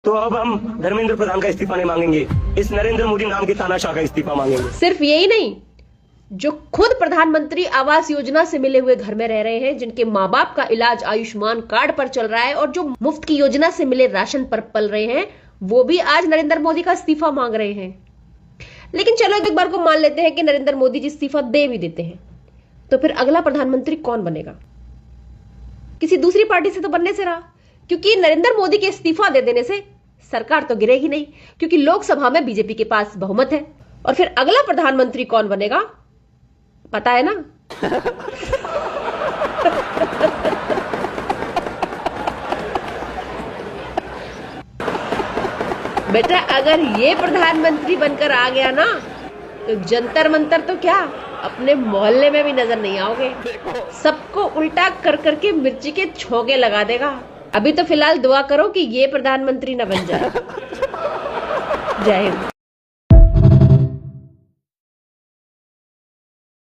तो अब हम धर्मेंद्र प्रधान का इस्तीफा नहीं मांगेंगे, इस नरेंद्र मोदी नाम के तानाशाह का इस्तीफा मांगेंगे। सिर्फ यही नहीं, जो खुद प्रधानमंत्री आवास योजना से मिले हुए घर में रह रहे हैं, जिनके माँ बाप का इलाज आयुष्मान कार्ड पर चल रहा है और जो मुफ्त की योजना से मिले राशन पर पल रहे हैं, वो भी आज नरेंद्र मोदी का इस्तीफा मांग रहे हैं। लेकिन चलो एक बार को मान लेते हैं कि नरेंद्र मोदी जी इस्तीफा दे भी देते हैं, तो फिर अगला प्रधानमंत्री कौन बनेगा? किसी दूसरी पार्टी से तो बनने से रहा, क्योंकि नरेंद्र मोदी के इस्तीफा दे देने से सरकार तो गिरेगी नहीं, क्योंकि लोकसभा में बीजेपी के पास बहुमत है। और फिर अगला प्रधानमंत्री कौन बनेगा पता है ना? बेटा, अगर ये प्रधानमंत्री बनकर आ गया ना, तो जंतर मंतर तो क्या, अपने मोहल्ले में भी नजर नहीं आओगे। सबको उल्टा कर करके मिर्ची के छोंके लगा देगा। अभी तो फिलहाल दुआ करो कि ये प्रधानमंत्री न बन जाए। जय हिंद।